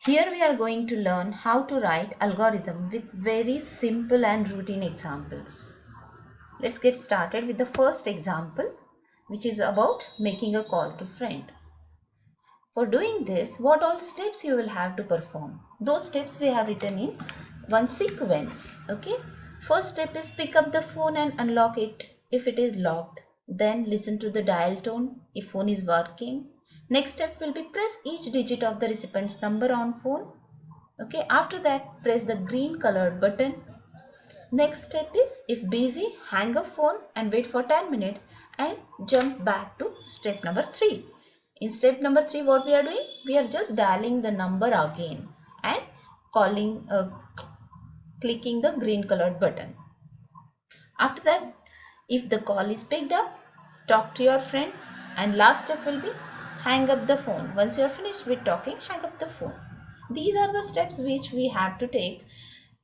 Here we are going to learn how to write algorithm with very simple and routine examples. Let's get started with the first example, which is about making a call to friend. For doing this, what all steps you will have to perform? Those steps we have written in one sequence. Okay. First step is pick up the phone and unlock it if it is locked. Then listen to the dial tone if phone is working. Next step will be press each digit of the recipient's number on phone. Okay. After that, press the green colored button. Next step is, if busy, hang up phone and wait for 10 minutes and jump back to step number 3. In step number 3, what we are doing? We are just dialing the number again and calling, clicking the green colored button. After that, if the call is picked up, talk to your friend, and last step will be hang up the phone. Once you are finished with talking, hang up the phone. These are the steps which we have to take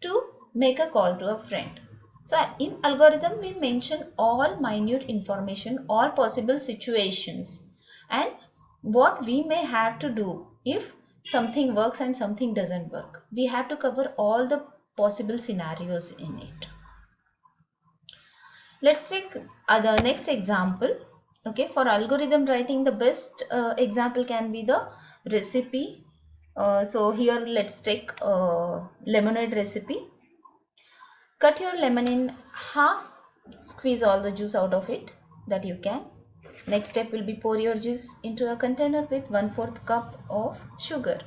to make a call to a friend. So in algorithm we mention all minute information, all possible situations, and what we may have to do if something works and something doesn't work. We have to cover all the possible scenarios in it. Let's take the next example. Okay, for algorithm writing, the best example can be the recipe. So here let's take lemonade recipe. Cut your lemon in half, squeeze all the juice out of it that you can. Next step will be pour your juice into a container with 1/4 cup of sugar.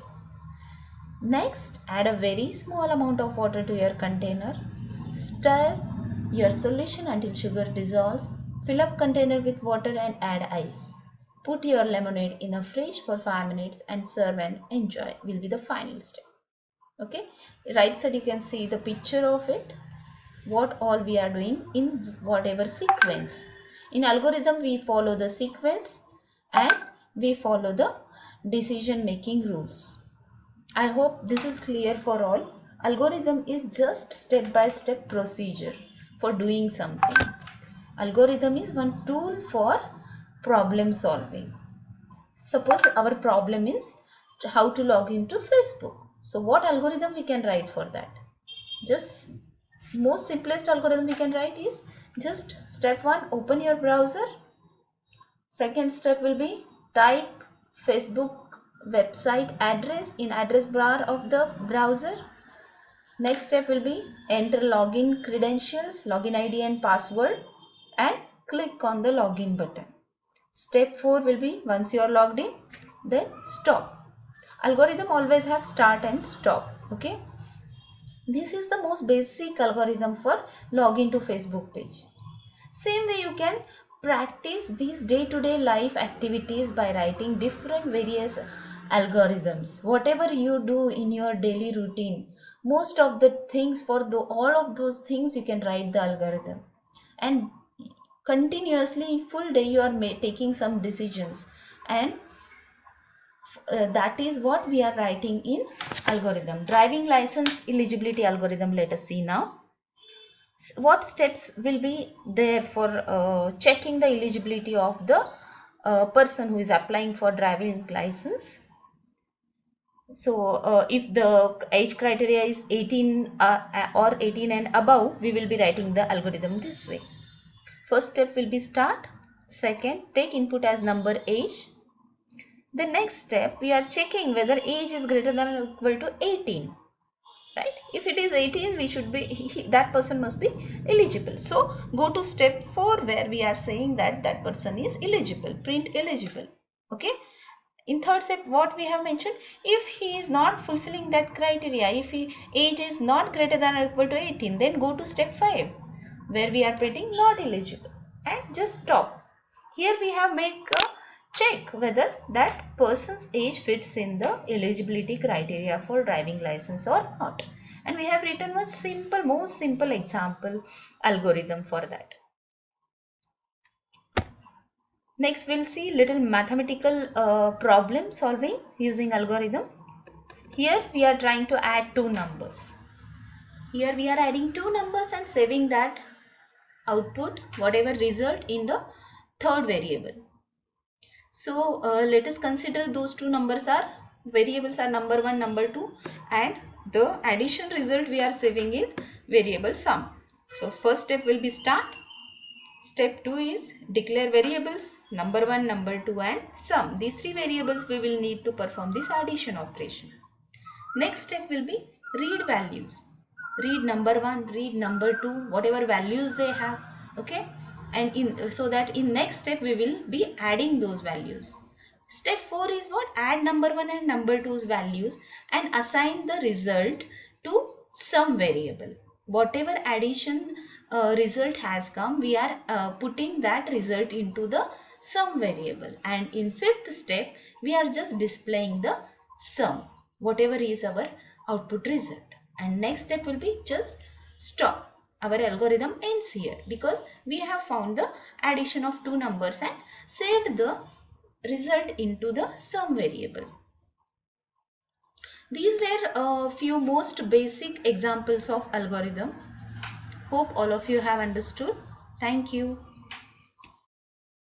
Next, add a very small amount of water to your container. Stir your solution until sugar dissolves. Fill up container with water and add ice. Put your lemonade in a fridge for 5 minutes and serve and enjoy will be the final step. Okay, right side you can see the picture of it, what all we are doing in whatever sequence. In algorithm we follow the sequence and we follow the decision making rules. I hope this is clear for all. Algorithm is just step-by-step procedure for doing something. Algorithm is one tool for problem solving. Suppose our problem is how to log into Facebook. So what algorithm we can write for that? Just most simplest algorithm we can write is just step 1, open your browser. Second step will be type Facebook website address in address bar of the browser. Next step will be enter login credentials, login ID and password, and click on the login button. Step 4 will be once you are logged in, then stop. Algorithm always have start and stop. Okay. This is the most basic algorithm for login to Facebook page. Same way you can practice these day-to-day life activities by writing different various algorithms. Whatever you do in your daily routine, most of the things for all of those things you can write the algorithm. And continuously in full day you are taking some decisions, and that is what we are writing in algorithm. Driving license eligibility algorithm, let us see now. What steps will be there for checking the eligibility of the person who is applying for driving license. So if the age criteria is 18 or 18 and above, we will be writing the algorithm this way. First step will be start. Second, take input as number age. The next step, we are checking whether age is greater than or equal to 18. Right, if it is 18, we should be that person must be eligible. So go to step 4 where we are saying that that person is eligible, print eligible. Okay, in third step what we have mentioned, if he is not fulfilling that criteria, if he age is not greater than or equal to 18, then go to step 5 where we are printing not eligible and just stop. Here we have make a check whether that person's age fits in the eligibility criteria for driving license or not, and we have written one simple, most simple example algorithm for that. Next we'll see little mathematical problem solving using algorithm. Here we are trying to add two numbers. Here we are adding two numbers and saving that output, whatever result, in the third variable. So let us consider those two numbers are variables are number 1, number 2, and the addition result we are saving in variable sum. So first step will be start. Step 2 is declare variables number 1, number 2 and sum. These three variables we will need to perform this addition operation. Next step will be read values. Read number 1, read number 2, whatever values they have. Okay, and so that in next step we will be adding those values. Step 4 is what? Add number 1 and number 2's values and assign the result to some variable. Whatever addition result has come, we are putting that result into the sum variable, and in fifth step we are just displaying the sum, whatever is our output result. And next step will be just stop. Our algorithm ends here because we have found the addition of two numbers and saved the result into the sum variable. These were a few most basic examples of algorithm. Hope all of you have understood. Thank you.